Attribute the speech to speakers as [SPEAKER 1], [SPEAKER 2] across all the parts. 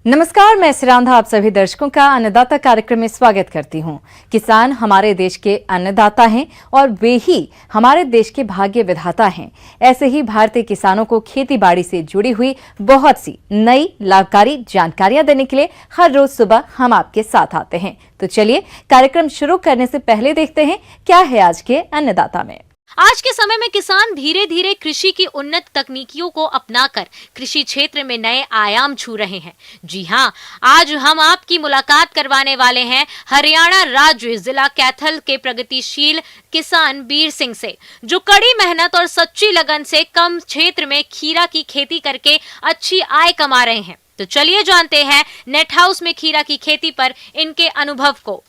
[SPEAKER 1] नमस्कार, मैं सिरांधा आप सभी दर्शकों का अन्नदाता कार्यक्रम में स्वागत करती हूं। किसान हमारे देश के अन्नदाता हैं और वे ही हमारे देश के भाग्य विधाता हैं। ऐसे ही भारतीय किसानों को खेती बाड़ी से जुड़ी हुई बहुत सी नई लाभकारी जानकारियां देने के लिए हर रोज सुबह हम आपके साथ आते हैं। तो चलिए कार्यक्रम शुरू करने से पहले देखते हैं क्या है आज के अन्नदाता में।
[SPEAKER 2] आज के समय में किसान धीरे धीरे कृषि की उन्नत तकनीकियों को अपनाकर कृषि क्षेत्र में नए आयाम छू रहे हैं। जी हां, आज हम आपकी मुलाकात करवाने वाले हैं हरियाणा राज्य जिला कैथल के प्रगतिशील किसान बीर सिंह से, जो कड़ी मेहनत और सच्ची लगन से कम क्षेत्र में खीरा की खेती करके अच्छी आय कमा रहे हैं। तो चलिए जानते हैं नेट हाउस में खीरा की खेती पर इनके अनुभव को।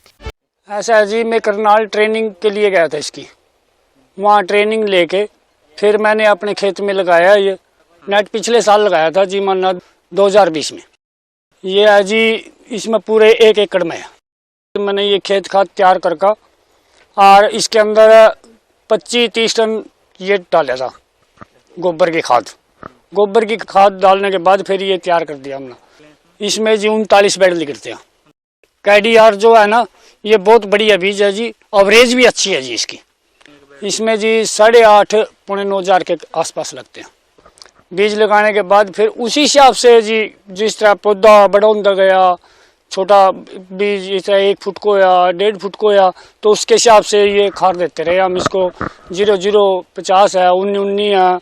[SPEAKER 3] ऐसा जी, मैं करनाल ट्रेनिंग के लिए गया था इसकी, वहाँ ट्रेनिंग लेके फिर मैंने अपने खेत में लगाया। ये नेट पिछले साल लगाया था जी, माना 2020 में। ये है जी, इसमें पूरे 1 एकड़ में है। मैंने ये खेत खाद तैयार करके और इसके अंदर 25-30 टन ये डाला था गोबर की खाद। गोबर की खाद डालने के बाद फिर ये तैयार कर दिया हमने। इसमें जी 39 बेड निकलते हैं। KDR जो है ना, ये बहुत बढ़िया बीज है जी, एवरेज भी अच्छी है जी इसकी। इसमें जी 8.5-9 हज़ार के आसपास लगते हैं। बीज लगाने के बाद फिर उसी हिसाब से जी, जिस तरह पौधा बड़ा होता गया, छोटा बीज इस तरह 1 फुट को या 1.5 फुट को या, तो उसके हिसाब से ये खाद देते रहे हम इसको। 0050 है, 19 है,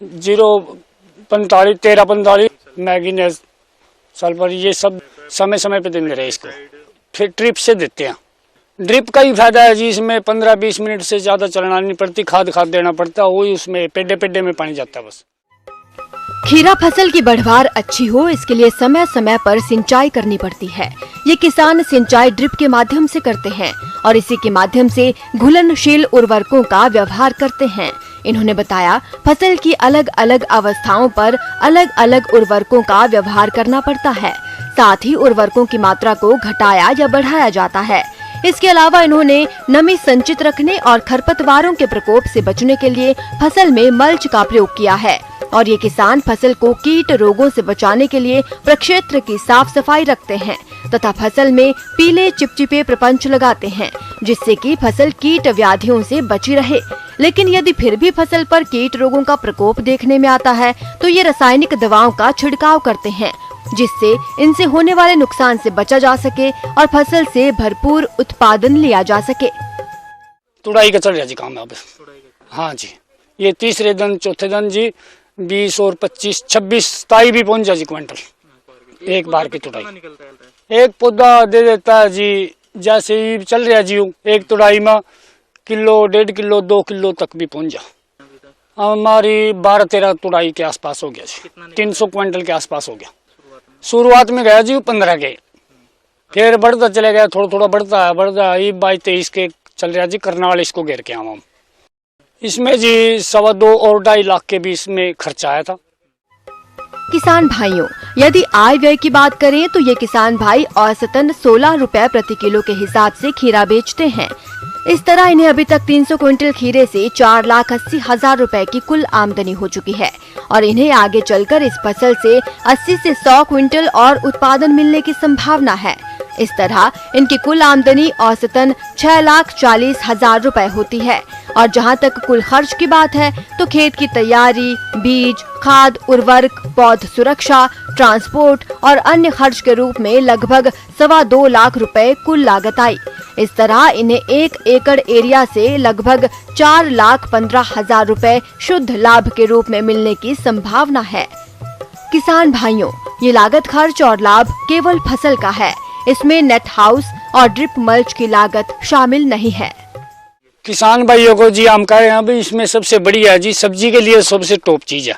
[SPEAKER 3] 045, 1345 मैग्नीज सल्फर, ये सब समय समय पे देते रहे इसको। फिर ट्रिप से देते हैं। ड्रिप का ही फायदा है जी, इसमें 15-20 मिनट से ज़्यादा चलना नहीं पड़ती, खाद देना पड़ता है, वही उसमें पेडे में पानी जाता है बस।
[SPEAKER 4] खीरा फसल की बढ़वार अच्छी हो, इसके लिए समय समय पर सिंचाई करनी पड़ती है। ये किसान सिंचाई ड्रिप के माध्यम से करते हैं और इसी के माध्यम से घुलनशील उर्वरकों का व्यवहार करते हैं। इन्होंने बताया, फसल की अलग अलग अवस्थाओं पर अलग अलग उर्वरकों का व्यवहार करना पड़ता है। साथ ही उर्वरकों की मात्रा को घटाया या बढ़ाया जाता है। इसके अलावा इन्होंने नमी संचित रखने और खरपतवारों के प्रकोप से बचने के लिए फसल में मल्च का प्रयोग किया है। और ये किसान फसल को कीट रोगों से बचाने के लिए प्रक्षेत्र की साफ सफाई रखते हैं तथा फसल में पीले चिपचिपे प्रपंच लगाते हैं, जिससे कि फसल कीट व्याधियों से बची रहे। लेकिन यदि फिर भी फसल पर कीट रोगों का प्रकोप देखने में आता है तो ये रासायनिक दवाओं का छिड़काव करते हैं, जिससे इनसे होने वाले नुकसान से बचा जा सके और फसल से भरपूर उत्पादन लिया जा सके।
[SPEAKER 3] तुड़ाई का चल रहा जी काम है अब। हाँ जी, ये तीसरे दिन चौथे दिन जी 20 और 25, 26, 27 भी पहुंच जाए जी क्विंटल एक बार की तुड़ाई। एक पौधा दे देता है जी, जैसे ही चल रहा जी, एक तुड़ाई में किलो, 1.5 किलो, 2 किलो तक भी पहुंच जा। हमारी 12-13 तुड़ाई के आसपास हो गया जी, 300 क्विंटल के आसपास हो गया। शुरुआत में गया जी 15 के, फिर बढ़ता चले गया, थोड़ा थोड़ा बढ़ता है 22-23 के चल रहा जी। करनाल इसको घेर के हम इसमें जी 2.25 और 2.5 लाख के बीच में खर्चा आया था।
[SPEAKER 4] किसान भाइयों, यदि आय व्यय की बात करें तो ये किसान भाई औसतन 16 रुपए प्रति किलो के हिसाब से खीरा बेचते हैं। इस तरह इन्हें अभी तक 300 क्विंटल खीरे से 4,80,000 रुपए की कुल आमदनी हो चुकी है और इन्हें आगे चलकर इस फसल से 80 से 100 क्विंटल और उत्पादन मिलने की संभावना है। इस तरह इनकी कुल आमदनी औसतन 6,40,000 रुपए होती है। और जहां तक कुल खर्च की बात है तो खेत की तैयारी, बीज, खाद, उर्वरक, पौध सुरक्षा, ट्रांसपोर्ट और अन्य खर्च के रूप में लगभग 2.25 लाख रुपए कुल लागत आई। इस तरह इन्हें 1 एकड़ एरिया से लगभग 4,15,000 रुपए शुद्ध लाभ के रूप में मिलने की संभावना है। किसान भाइयों, ये लागत खर्च और लाभ केवल फसल का है, इसमें नेट हाउस और ड्रिप मल्च की लागत शामिल नहीं है।
[SPEAKER 3] किसान भाइयों को जी हम कह रहे हैं, अभी इसमें सबसे बढ़िया जी, सब्जी के लिए सबसे टॉप चीज है।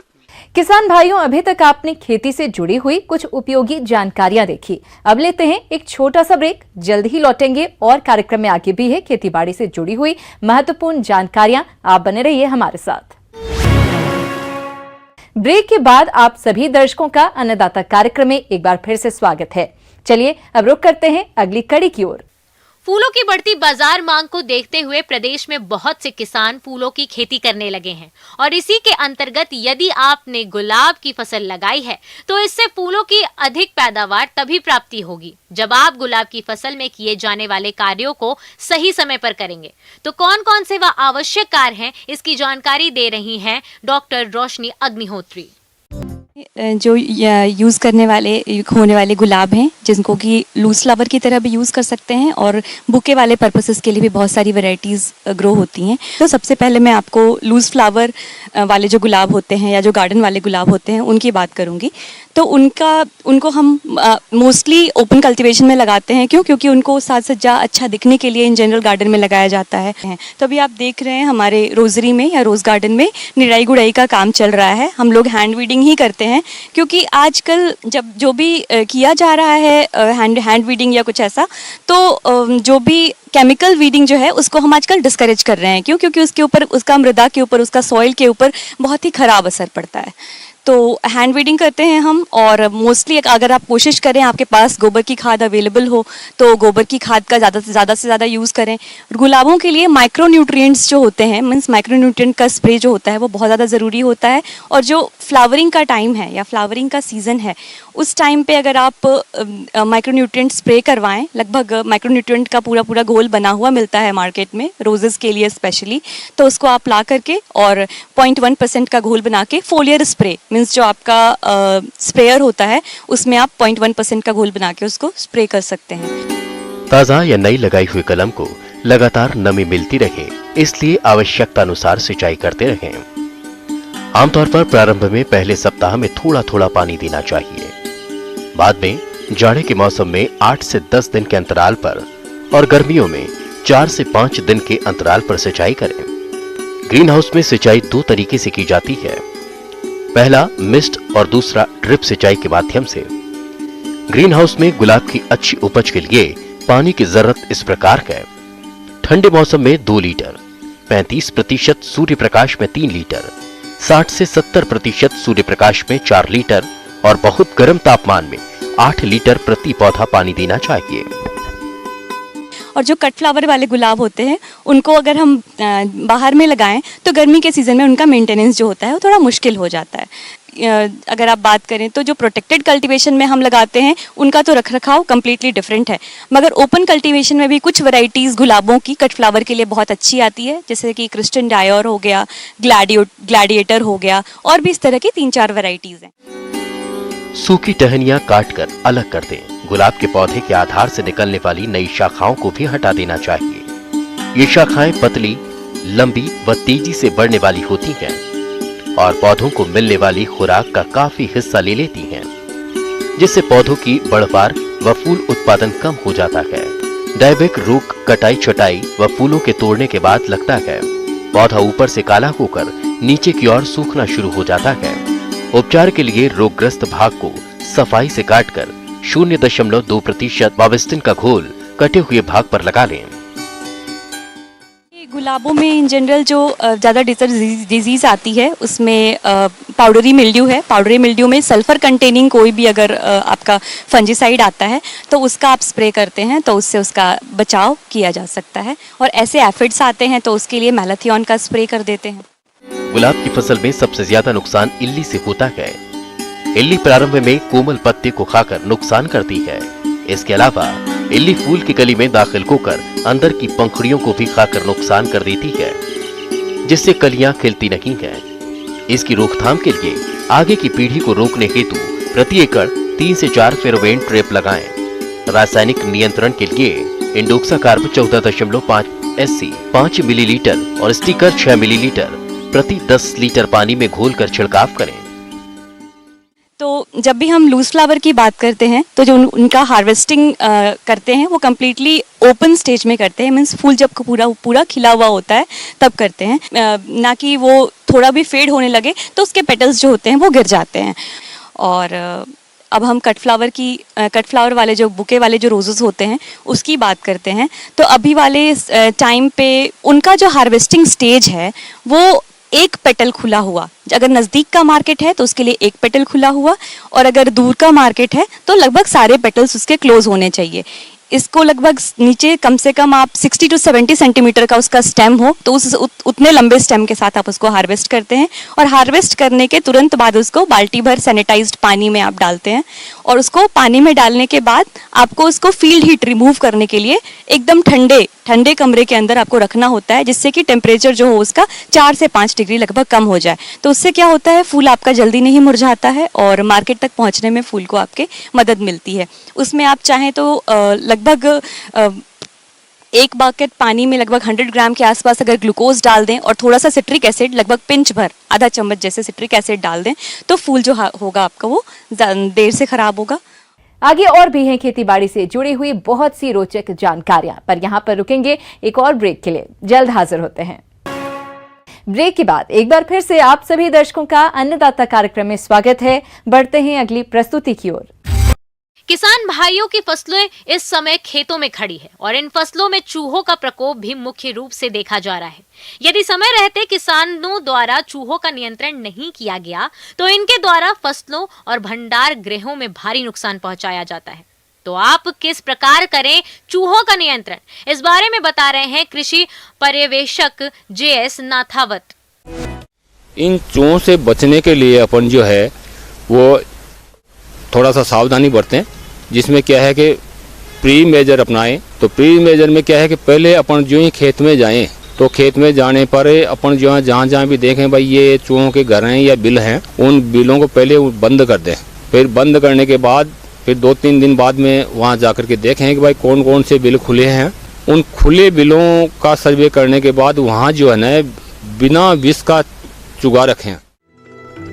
[SPEAKER 1] किसान भाइयों, अभी तक आपने खेती से जुड़ी हुई कुछ उपयोगी जानकारियां देखी। अब लेते हैं एक छोटा सा ब्रेक, जल्द ही लौटेंगे और कार्यक्रम में आगे भी है खेतीबाड़ी से जुड़ी हुई महत्वपूर्ण जानकारियां। आप बने रहिए हमारे साथ। ब्रेक के बाद आप सभी दर्शकों का अन्नदाता कार्यक्रम में एक बार फिर से स्वागत है। चलिए अब रुक करते हैं अगली कड़ी की ओर।
[SPEAKER 2] फूलों की बढ़ती बाजार मांग को देखते हुए प्रदेश में बहुत से किसान फूलों की खेती करने लगे हैं और इसी के अंतर्गत यदि आपने गुलाब की फसल लगाई है तो इससे फूलों की अधिक पैदावार तभी प्राप्ति होगी जब आप गुलाब की फसल में किए जाने वाले कार्यों को सही समय पर करेंगे। तो कौन कौन से वह आवश्यक कार्य हैं, इसकी जानकारी दे रही हैं डॉक्टर रोशनी अग्निहोत्री।
[SPEAKER 5] जो यूज़ करने वाले होने वाले गुलाब हैं जिनको कि लूज फ्लावर की तरह भी यूज़ कर सकते हैं और बुके वाले पर्पसेस के लिए भी बहुत सारी वैरायटीज़ ग्रो होती हैं। तो सबसे पहले मैं आपको लूज फ्लावर वाले जो गुलाब होते हैं या जो गार्डन वाले गुलाब होते हैं उनकी बात करूँगी। तो उनको हम मोस्टली ओपन कल्टीवेशन में लगाते हैं। क्योंकि उनको साज सज्जा अच्छा दिखने के लिए इन जनरल गार्डन में लगाया जाता है। तो अभी आप देख रहे हैं हमारे रोजरी में या रोज़ गार्डन में निराई गुड़ाई का काम चल रहा है। हम लोग हैंड वीडिंग ही करते हैं क्योंकि आजकल जब जो भी किया जा रहा है हैंड वीडिंग या कुछ ऐसा, तो जो भी केमिकल वीडिंग जो है उसको हम आजकल डिस्करेज कर रहे हैं। क्योंकि उसके ऊपर, उसका मृदा के ऊपर, उसका सॉइल के ऊपर बहुत ही ख़राब असर पड़ता है। तो हैंड वीडिंग करते हैं हम। और मोस्टली अगर आप कोशिश करें, आपके पास गोबर की खाद अवेलेबल हो तो गोबर की खाद का ज़्यादा से ज़्यादा यूज़ करें। गुलाबों के लिए माइक्रो न्यूट्रिएंट्स जो होते हैं, मीन्स माइक्रो न्यूट्रिएंट का स्प्रे जो होता है वो बहुत ज़्यादा ज़रूरी होता है। और जो फ्लावरिंग का टाइम है या फ्लावरिंग का सीज़न है उस टाइम पे अगर आप माइक्रो न्यूट्रिएंट स्प्रे करवाएं, लगभग माइक्रो न्यूट्रिएंट का पूरा घोल बना हुआ मिलता है मार्केट में रोजेस के लिए स्पेशली, तो उसको आप ला करके और 0.1% का घोल बना के फोलियर स्प्रे, मीन्स जो आपका स्प्रेयर होता है उसमें आप 0.1% का घोल बना के उसको स्प्रे कर सकते हैं।
[SPEAKER 6] ताज़ा या नई लगाई हुई कलम को लगातार नमी मिलती रहे, इसलिए आवश्यकता अनुसार सिंचाई करते रहें। आमतौर पर प्रारंभ में पहले सप्ताह में थोड़ा थोड़ा पानी देना चाहिए। बाद में जाड़े के मौसम में 8 से 10 दिन के अंतराल पर और गर्मियों में 4 से 5 दिन के अंतराल पर सिंचाई करें। ग्रीन हाउस में सिंचाई 2 तरीके से की जाती है। पहला मिस्ट और दूसरा ड्रिप सिंचाई के माध्यम से। ग्रीन हाउस में गुलाब की अच्छी उपज के लिए पानी की जरूरत इस प्रकार है। ठंडे मौसम में 2 लीटर, 35% सूर्य प्रकाश में 3 लीटर, 60 से 70% सूर्य प्रकाश में 4 लीटर और बहुत गर्म तापमान में 8 लीटर प्रति पौधा पानी देना चाहिए।
[SPEAKER 5] और जो कट फ्लावर वाले गुलाब होते हैं उनको अगर हम बाहर में लगाएं तो गर्मी के सीज़न में उनका मेंटेनेंस जो होता है वो थोड़ा मुश्किल हो जाता है। अगर आप बात करें तो जो प्रोटेक्टेड कल्टीवेशन में हम लगाते हैं उनका तो रखरखाव कम्प्लीटली डिफरेंट है। मगर ओपन कल्टीवेशन में भी कुछ वैरायटीज़ गुलाबों की कट फ्लावर के लिए बहुत अच्छी आती है, जैसे कि क्रिस्टन डायोर हो गया, ग्लैडिएटर हो गया, और भी इस तरह की 3-4 वैरायटीज़ हैं।
[SPEAKER 6] सूखी टहनियां काटकर अलग कर दें। गुलाब के पौधे के आधार से निकलने वाली नई शाखाओं को भी हटा देना चाहिए। ये शाखाएं पतली, लंबी व तेजी से बढ़ने वाली होती हैं और पौधों को मिलने वाली खुराक का काफी हिस्सा ले लेती हैं, जिससे पौधों की बढ़वार व फूल उत्पादन कम हो जाता है। डायबेक रोग कटाई छटाई व फूलों के तोड़ने के बाद लगता है। पौधा ऊपर से काला होकर नीचे की ओर सूखना शुरू हो जाता है। उपचार के लिए रोगग्रस्त भाग को सफाई से काटकर 0.2% बाविस्टिन का घोल कटे हुए भाग पर लगा लें।
[SPEAKER 5] गुलाबों में इन जनरल जो ज़्यादा डिजीज़ आती है उसमें पाउडरी मिल्ड्यू है। पाउडरी मिल्ड्यू में सल्फर कंटेनिंग कोई भी अगर आपका फंजीसाइड आता है तो उसका आप स्प्रे करते हैं तो उससे उसका बचाव किया जा सकता है। और ऐसे एफिड्स आते हैं तो उसके लिए मैलाथियन का स्प्रे कर देते हैं।
[SPEAKER 6] गुलाब की फसल में सबसे ज्यादा नुकसान इल्ली से होता है। इल्ली प्रारंभ में कोमल पत्ते को खाकर नुकसान करती है। इसके अलावा इल्ली फूल की कली में दाखिल होकर अंदर की पंखुड़ियों को भी खाकर नुकसान कर देती है, जिससे कलियां खिलती नहीं हैं। इसकी रोकथाम के लिए आगे की पीढ़ी को रोकने हेतु प्रति एकड़ 3 से 4 फेरोमोन ट्रैप लगाएं। रासायनिक नियंत्रण के लिए इंडोक्साकार्ब 14.5 SC 5 मिलीलीटर और स्टिकर 6 मिलीलीटर प्रति 10 लीटर पानी में घोलकर छिड़काव करें।
[SPEAKER 5] तो जब भी हम लूज फ्लावर की बात करते हैं तो जो उनका हार्वेस्टिंग करते हैं वो कम्प्लीटली ओपन स्टेज में करते हैं। मीन्स फूल जब पूरा खिला हुआ होता है तब करते हैं, ना कि वो थोड़ा भी फेड होने लगे तो उसके पेटल्स जो होते हैं वो गिर जाते हैं। और अब हम कट फ्लावर वाले जो बुके वाले जो रोजेस होते हैं उसकी बात करते हैं। तो अभी वाले टाइम पे उनका जो हार्वेस्टिंग स्टेज है वो एक पेटल खुला हुआ, अगर नज़दीक का मार्केट है तो उसके लिए एक पेटल खुला हुआ, और अगर दूर का मार्केट है तो लगभग सारे पेटल्स उसके क्लोज होने चाहिए। इसको लगभग नीचे कम से कम आप 60 to 70 सेंटीमीटर का उसका स्टेम हो तो उतने लंबे स्टेम के साथ आप उसको हार्वेस्ट करते हैं और हार्वेस्ट करने के तुरंत बाद उसको बाल्टी भर सैनिटाइज्ड पानी में आप डालते हैं और उसको पानी में डालने के बाद आपको उसको फील्ड हीट रिमूव करने के लिए एकदम ठंडे कमरे के अंदर आपको रखना होता है, जिससे कि टेम्परेचर जो हो उसका 4 से 5 डिग्री लगभग कम हो जाए। तो उससे क्या होता है, फूल आपका जल्दी नहीं मुरझाता है और मार्केट तक पहुंचने में फूल को आपके मदद मिलती है। उसमें आप चाहें तो लगभग एक बकेट पानी में लगभग 100 ग्राम के आसपास अगर ग्लूकोज डाल दें और थोड़ा सा सिट्रिक एसिड लगभग पिंच भर आधा चम्मच जैसे सिट्रिक एसिड डाल दें तो फूल जो होगा आपका वो देर से खराब होगा।
[SPEAKER 1] आगे और भी हैं खेती बाड़ी से जुड़ी हुई बहुत सी रोचक जानकारियां, पर यहां पर रुकेंगे एक और ब्रेक के लिए। जल्द हाजिर होते हैं। ब्रेक के बाद एक बार फिर से आप सभी दर्शकों का अन्नदाता कार्यक्रम में स्वागत है। बढ़ते हैं अगली प्रस्तुति की ओर।
[SPEAKER 2] किसान भाइयों की फसलें इस समय खेतों में खड़ी है और इन फसलों में चूहों का प्रकोप भी मुख्य रूप से देखा जा रहा है। यदि समय रहते किसानों द्वारा चूहों का नियंत्रण नहीं किया गया तो इनके द्वारा फसलों और भंडार गृहों में भारी नुकसान पहुंचाया जाता है। तो आप किस प्रकार करें चूहों का नियंत्रण, इस बारे में बता रहे हैं कृषि पर्यवेक्षक JS नाथावत।
[SPEAKER 7] इन चूहों से बचने के लिए अपन जो है वो थोड़ा सा सावधानी बरतें, जिसमें क्या है कि प्री मेजर अपनाएं। तो प्री मेजर में क्या है कि पहले अपन जो ही खेत में जाएं तो खेत में जाने पर अपन जो है जहाँ भी देखें भाई ये चूहों के घर हैं या बिल हैं, उन बिलों को पहले बंद कर दें। फिर बंद करने के बाद फिर 2-3 दिन बाद में वहाँ जाकर के देखें कि भाई कौन कौन से बिल खुले हैं। उन खुले बिलों का सर्वे करने के बाद वहाँ जो है ना बिना विष का चुगा रखें।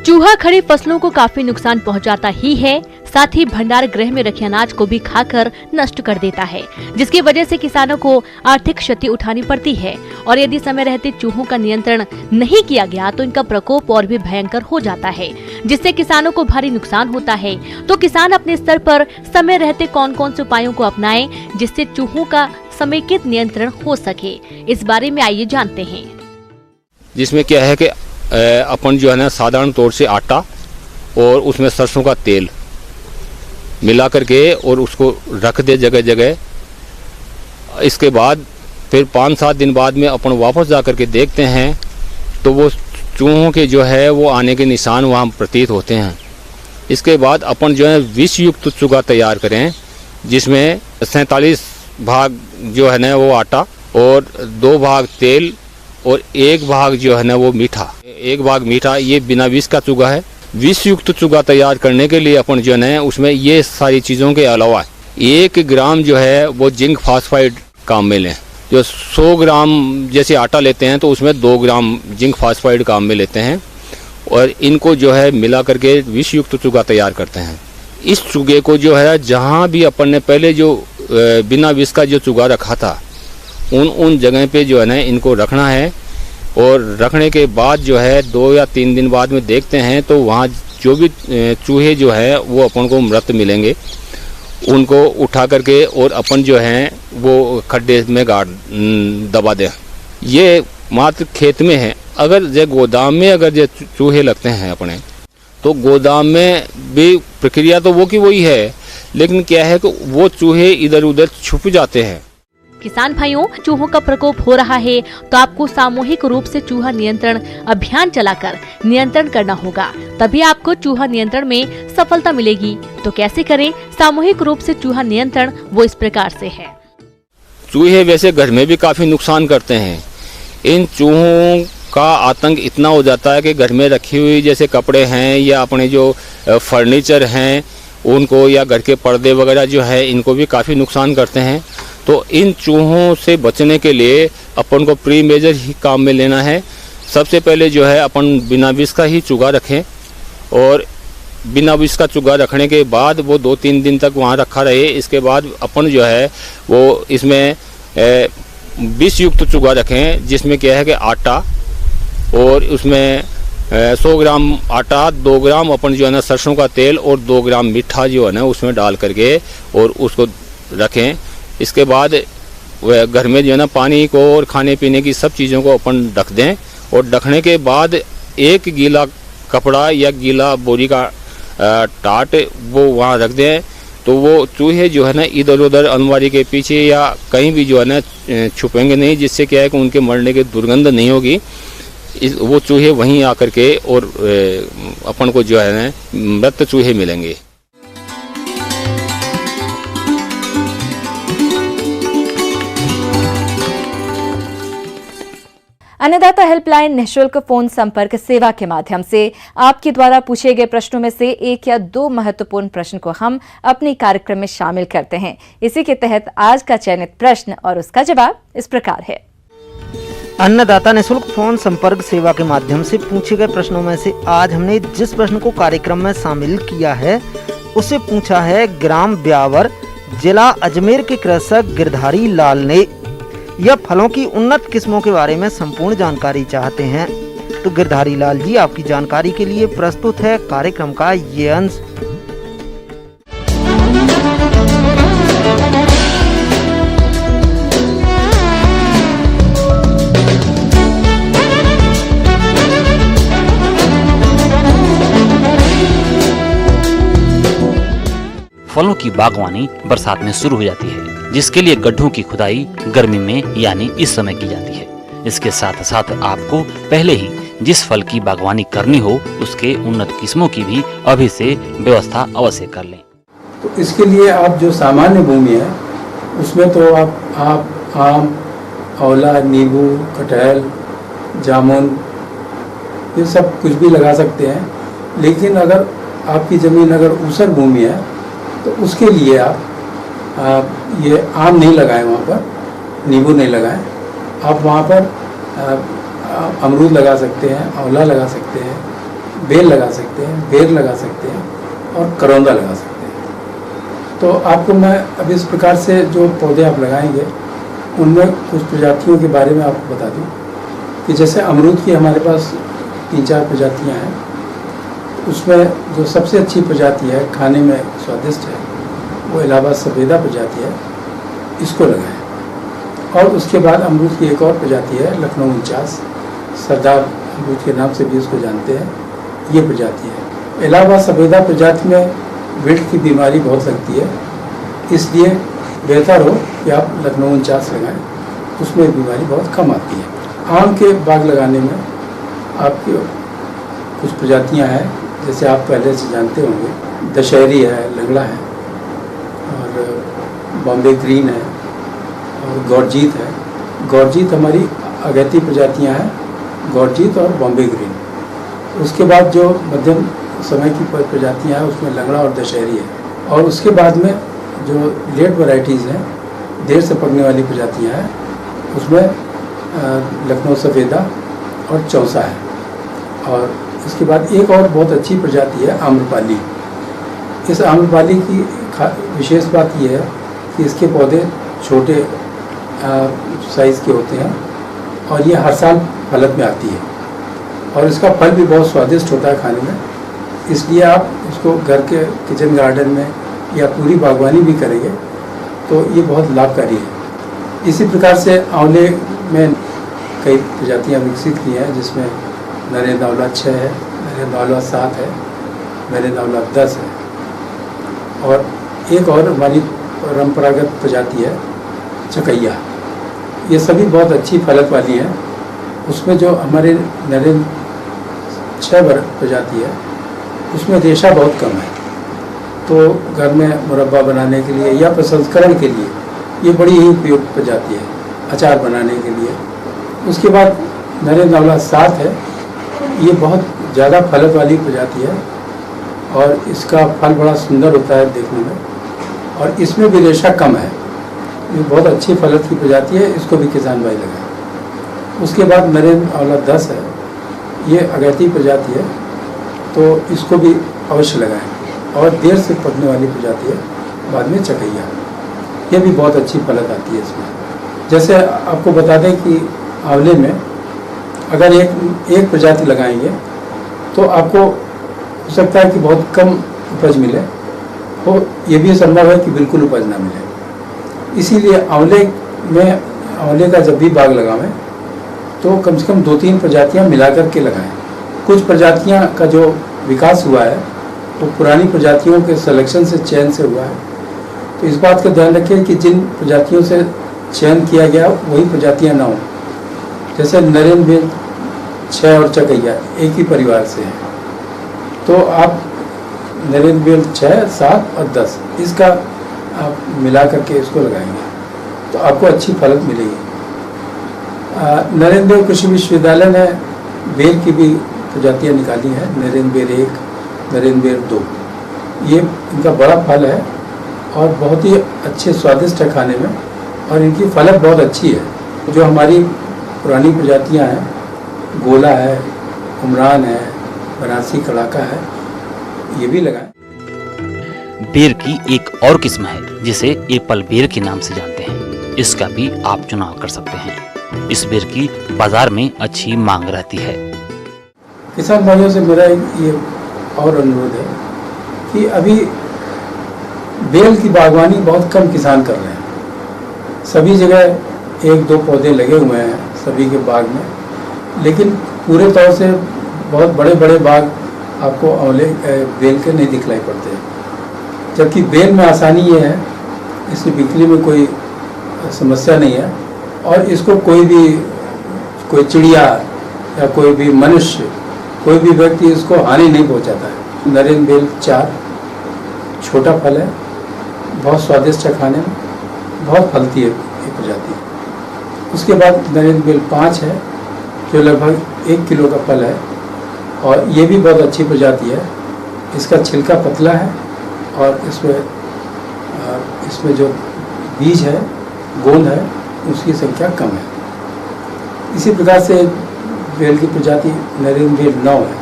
[SPEAKER 8] चूहा खड़ी फसलों को काफी नुकसान पहुंचाता ही है, साथ ही भंडार गृह में रखे अनाज को भी खाकर नष्ट कर देता है, जिसकी वजह से किसानों को आर्थिक क्षति उठानी पड़ती है। और यदि समय रहते चूहों का नियंत्रण नहीं किया गया तो इनका प्रकोप और भी भयंकर हो जाता है, जिससे किसानों को भारी नुकसान होता है। तो किसान अपने स्तर पर समय रहते कौन कौन से उपायों को अपनाएं जिससे चूहों का समेकित नियंत्रण हो सके, इस बारे में आइए जानते हैं।
[SPEAKER 7] जिसमें क्या है कि अपन जो है ना साधारण तौर से आटा और उसमें सरसों का तेल मिला करके और उसको रख दे जगह जगह। इसके बाद फिर 5-7 दिन बाद में अपन वापस जा करके देखते हैं तो वो चूहों के जो है वो आने के निशान वहाँ प्रतीत होते हैं। इसके बाद अपन जो है विष युक्त चूगा तैयार करें, जिसमें 47 भाग जो है ना वो आटा और 2 भाग तेल और 1 भाग जो है ना वो मीठा, 1 भाग मीठा, ये बिना विष का चूगा है। विष युक्त चूगा तैयार करने के लिए अपन जो है उसमें ये सारी चीज़ों के अलावा 1 ग्राम जो है वो जिंक फास्फाइड काम में लें। जो 100 ग्राम जैसे आटा लेते हैं तो उसमें 2 ग्राम जिंक फास्फाइड काम में लेते हैं और इनको जो है मिला करके विष युक्त चूगा तैयार करते हैं। इस चूगे को जो है जहाँ भी अपन ने पहले जो बिना विष का जो चूगा रखा था उन जगह पे जो है ना इनको रखना है। और रखने के बाद जो है 2 या 3 दिन बाद में देखते हैं तो वहाँ जो भी चूहे जो है वो अपन को मृत मिलेंगे, उनको उठा करके और अपन जो है वो खड्डे में दबा दें। ये मात्र खेत में है। अगर जो गोदाम में अगर जो चूहे लगते हैं अपने, तो गोदाम में भी प्रक्रिया तो वो की वही है, लेकिन क्या है कि वो चूहे इधर उधर छुप जाते हैं।
[SPEAKER 8] किसान भाइयों, चूहों का प्रकोप हो रहा है तो आपको सामूहिक रूप से चूहा नियंत्रण अभियान चलाकर नियंत्रण करना होगा, तभी आपको चूहा नियंत्रण में सफलता मिलेगी। तो कैसे करें सामूहिक रूप से चूहा नियंत्रण, वो इस प्रकार से है।
[SPEAKER 7] चूहे वैसे घर में भी काफी नुकसान करते हैं। इन चूहों का आतंक इतना हो जाता है कि घर में रखी हुई जैसे कपड़े हैं या अपने जो फर्नीचर हैं उनको, या घर के पर्दे वगैरह जो है इनको भी काफ़ी नुकसान करते हैं। तो इन चूहों से बचने के लिए अपन को प्री मेजर ही काम में लेना है। सबसे पहले जो है अपन बिना विष का ही चूगा रखें और बिना विष का चूगा रखने के बाद वो 2-3 दिन तक वहाँ रखा रहे। इसके बाद अपन जो है वो इसमें विष युक्त चूगा रखें, जिसमें क्या है कि आटा और उसमें 100 ग्राम आटा, 2 ग्राम अपन जो है ना सरसों का तेल और 2 ग्राम मीठा जो है ना उसमें डाल करके और उसको रखें। इसके बाद घर में जो है ना पानी को और खाने पीने की सब चीज़ों को अपन ढक दें और ढकने के बाद एक गीला कपड़ा या गीला बोरी का टाट वो वहाँ रख दें। तो वो चूहे जो है ना इधर उधर अलमारी के पीछे या कहीं भी जो है ना छुपेंगे नहीं, जिससे क्या है कि उनके मरने की दुर्गंध नहीं होगी। वो चूहे वहीं आकर के और अपन को जो है ना मृत चूहे मिलेंगे।
[SPEAKER 1] अन्नदाता हेल्पलाइन निःशुल्क फोन संपर्क सेवा के माध्यम से आपके द्वारा पूछे गए प्रश्नों में से 1 या 2 महत्वपूर्ण प्रश्न को हम अपने कार्यक्रम में शामिल करते हैं। इसी के तहत आज का चयनित प्रश्न और उसका जवाब इस प्रकार है।
[SPEAKER 9] अन्नदाता निःशुल्क फोन संपर्क सेवा के माध्यम से पूछे गए प्रश्नों में से आज हमने जिस प्रश्न को कार्यक्रम में शामिल किया है उसे पूछा है ग्राम ब्यावर जिला अजमेर के कृषक गिरधारी लाल ने। यह फलों की उन्नत किस्मों के बारे में संपूर्ण जानकारी चाहते हैं। तो गिरधारी लाल जी, आपकी जानकारी के लिए प्रस्तुत है कार्यक्रम का ये अंश।
[SPEAKER 10] फलों की बागवानी बरसात में शुरू हो जाती है, जिसके लिए गड्ढों की खुदाई गर्मी में यानी इस समय की जाती है। इसके साथ साथ आपको पहले ही जिस फल की बागवानी करनी हो उसके उन्नत किस्मों की भी अभी से व्यवस्था अवश्य कर लें।
[SPEAKER 11] तो इसके लिए आप जो सामान्य भूमि है उसमें तो आप आम, आंवला, नींबू, कटहल, जामुन ये सब कुछ भी लगा सकते हैं। लेकिन अगर आपकी ज़मीन अगर ऊसर भूमि है तो उसके लिए आप ये आम नहीं लगाएं, वहाँ पर नींबू नहीं लगाएं। आप वहाँ पर अमरूद लगा सकते हैं, आंवला लगा सकते हैं, बेल लगा सकते हैं, बेर लगा सकते हैं और करौंदा लगा सकते हैं। तो आपको मैं अब इस प्रकार से जो पौधे आप लगाएंगे उनमें कुछ प्रजातियों के बारे में आपको बता दूं कि जैसे अमरूद की हमारे पास 3-4 प्रजातियाँ हैं। उसमें जो सबसे अच्छी प्रजाति है, खाने में स्वादिष्ट है, वो इलाहाबाद सफ़ेदा प्रजाति है, इसको लगाएं। और उसके बाद अमरूद की एक और प्रजाति है लखनऊ 49, सरदार अमरूद के नाम से भी उसको जानते हैं, ये प्रजाति है। इलाहाबाद सफ़ेदा प्रजाति में विल्ट की बीमारी बहुत लगती है, इसलिए बेहतर हो कि आप लखनऊ 49 लगाएं, उसमें बीमारी बहुत कम आती है। आम के बाग लगाने में आपकी कुछ प्रजातियां हैं, जैसे आप पहले से जानते होंगे, दशहरी है, लंगड़ा है और बॉम्बे ग्रीन है और गौरजीत है। गौरजीत हमारी अगैती प्रजातियां हैं, गौरजीत और बॉम्बे ग्रीन। उसके बाद जो मध्यम समय की प्रजातियां हैं उसमें लंगड़ा और दशहरी है। और उसके बाद में जो लेट वैरायटीज़ हैं, देर से पकने वाली प्रजातियां हैं, उसमें लखनऊ सफ़ेदा और चौसा है। और इसके बाद एक और बहुत अच्छी प्रजाति है आम्रपाली। इस आम्रपाली की विशेष बात यह है कि इसके पौधे छोटे साइज़ के होते हैं और ये हर साल फलत में आती है और इसका फल भी बहुत स्वादिष्ट होता है खाने में। इसलिए आप इसको घर के किचन गार्डन में या पूरी बागवानी भी करेंगे तो ये बहुत लाभकारी है। इसी प्रकार से आंवले में कई प्रजातियां विकसित की हैं, जिसमें नरेंद्र आंवला 6 है, नरेंद्र आंवला 7 है, नरेंद्र आंवला 10 है और एक और हमारी परंपरागत प्रजाति है चकैया। ये सभी बहुत अच्छी फलत वाली हैं। उसमें जो हमारे नरेंद्र 6 प्रजाति है उसमें रेशा बहुत कम है, तो घर में मुरब्बा बनाने के लिए या प्रसंस्करण के लिए ये बड़ी ही उपयुक्त प्रजाति है, अचार बनाने के लिए। उसके बाद नरेंद्र आंवला 7 है, ये बहुत ज़्यादा फलत वाली प्रजाति है और इसका फल बड़ा सुंदर होता है देखने में और इसमें भी रेशा कम है। ये बहुत अच्छी फलत की प्रजाति है, इसको भी किसान भाई लगाएं। उसके बाद नरेंद्र आंवला 10 है, ये अगैती प्रजाति है, तो इसको भी अवश्य लगाएं। और देर से पकने वाली प्रजाति है बाद में चकैया, ये भी बहुत अच्छी फलत आती है इसमें। जैसे आपको बता दें कि आंवले में अगर एक प्रजाति लगाएंगे तो आपको हो सकता है कि बहुत कम उपज मिले, तो ये भी संभव है कि बिल्कुल उपज ना मिले। इसीलिए आंवले का जब भी बाग लगावें तो कम से कम 2-3 प्रजातियां मिला करके लगाएं। कुछ प्रजातियां का जो विकास हुआ है वो पुरानी प्रजातियों के सिलेक्शन से, चयन से हुआ है। तो इस बात का ध्यान रखें कि जिन प्रजातियों से चयन किया गया वही प्रजातियां ना हो। जैसे नरेंद्र बेल 6 और चकैया एक ही परिवार से हैं, तो आप नरेंद्र बेल 6, 7 और 10 इसका आप मिला करके इसको लगाएंगे तो आपको अच्छी फलत मिलेगी। नरेंद्र बेल कृषि विश्वविद्यालय ने बेल की भी प्रजातियां निकाली हैं, नरेंद्र बेल 1, नरेंद्र बेल 2। ये इनका बड़ा फल है और बहुत ही अच्छे स्वादिष्ट है खाने में, और इनकी फलत बहुत अच्छी है। जो हमारी पुरानी प्रजातियां हैं, गोला है, उमरान है, बनारसी कड़ाका है, ये भी लगाएं।
[SPEAKER 10] बेर की एक और किस्म है जिसे एप्पल बेर के नाम से जानते हैं। इसका भी आप चुनाव कर सकते हैं। इस बेर की बाजार में अच्छी मांग रहती है।
[SPEAKER 11] किसान भाइयों से मेरा ये और अनुरोध है कि अभी बेल की बागवानी बहुत कम किसान कर रहे हैं। सभी जगह 1-2 पौधे लगे हुए हैं सभी के बाग में, लेकिन पूरे तौर से बहुत बड़े बड़े बाग आपको औले बेल के नहीं दिखलाई पड़ते। जबकि बेल में आसानी ये है, इसकी बिक्री में कोई समस्या नहीं है, और इसको कोई चिड़िया या कोई भी मनुष्य, कोई भी व्यक्ति इसको हानि नहीं पहुंचाता है। नरेंद्र बेल 4 छोटा फल है, बहुत स्वादिष्ट है खाने में, बहुत फलती है ये प्रजाति। उसके बाद नरेंद्र बेल 5 है जो लगभग 1 किलो का फल है, और ये भी बहुत अच्छी प्रजाति है। इसका छिलका पतला है और इसमें जो बीज है, गोंद है, उसकी संख्या कम है। इसी प्रकार से बेल की प्रजाति नरेंद्र बेल 9 है,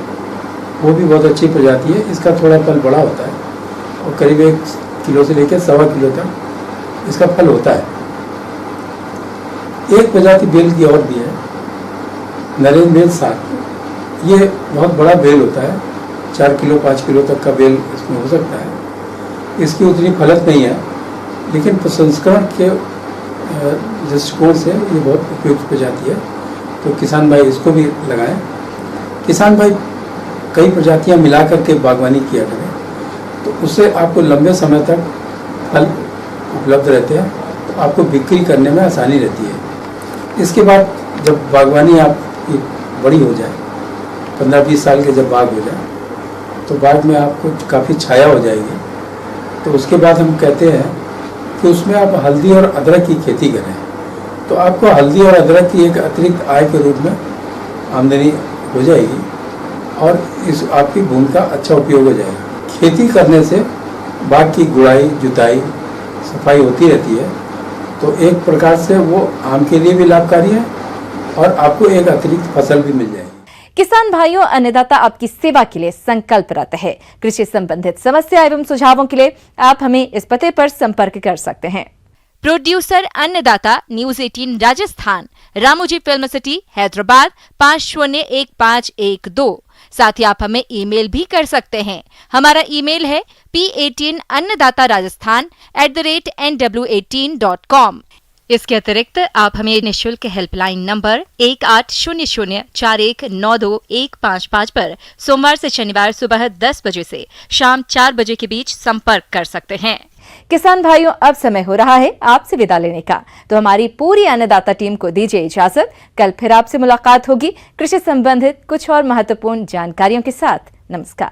[SPEAKER 11] वो भी बहुत अच्छी प्रजाति है। इसका थोड़ा फल बड़ा होता है और करीब 1 किलो से लेकर 1.25 किलो तक इसका फल होता है। एक प्रजाति बेल की और भी है, नरेंद्र बेल 7। ये बहुत बड़ा बेल होता है, 4 किलो 5 किलो तक का बेल इसमें हो सकता है। इसकी उतनी फलत नहीं है, लेकिन प्रसंस्करण के दृष्टिकोण से ये बहुत उपयुक्त प्रजाति है, तो किसान भाई इसको भी लगाएं। किसान भाई कई प्रजातियां मिला करके बागवानी किया करें, तो उससे आपको लंबे समय तक फल उपलब्ध रहते हैं, तो आपको बिक्री करने में आसानी रहती है। इसके बाद जब बागवानी आपकी बड़ी हो जाए, 15-20 साल के जब बाग हो जाए, तो बाग में आपको काफ़ी छाया हो जाएगी, तो उसके बाद हम कहते हैं कि उसमें आप हल्दी और अदरक की खेती करें, तो आपको हल्दी और अदरक की एक अतिरिक्त आय के रूप में आमदनी हो जाएगी, और इस आपकी भूमि का अच्छा उपयोग हो जाएगा। खेती करने से बाग की गुड़ाई, जुताई, सफाई होती रहती है, तो एक प्रकार से वो आम के लिए भी लाभकारी है और आपको एक अतिरिक्त फसल भी मिल जाएगी।
[SPEAKER 1] किसान भाइयों, अन्नदाता आपकी सेवा के लिए संकल्परत है। कृषि संबंधित समस्या एवं सुझावों के लिए आप हमें इस पते पर संपर्क कर सकते हैं। प्रोड्यूसर अन्नदाता, news 18 Rajasthan, Ramoji film city, Hyderabad 501512। साथ ही आप हमें ईमेल भी कर सकते हैं। हमारा ईमेल है p18annadatarajaasthan@nw18.com। इसके अतिरिक्त आप हमें निःशुल्क हेल्पलाइन नंबर 18004192-155 पर सोमवार से शनिवार सुबह 10 बजे से शाम 4 बजे के बीच संपर्क कर सकते हैं। किसान भाइयों, अब समय हो रहा है आपसे विदा लेने का, तो हमारी पूरी अन्नदाता टीम को दीजिए इजाजत। कल फिर आपसे मुलाकात होगी कृषि संबंधित कुछ और महत्वपूर्ण जानकारियों के साथ। नमस्कार।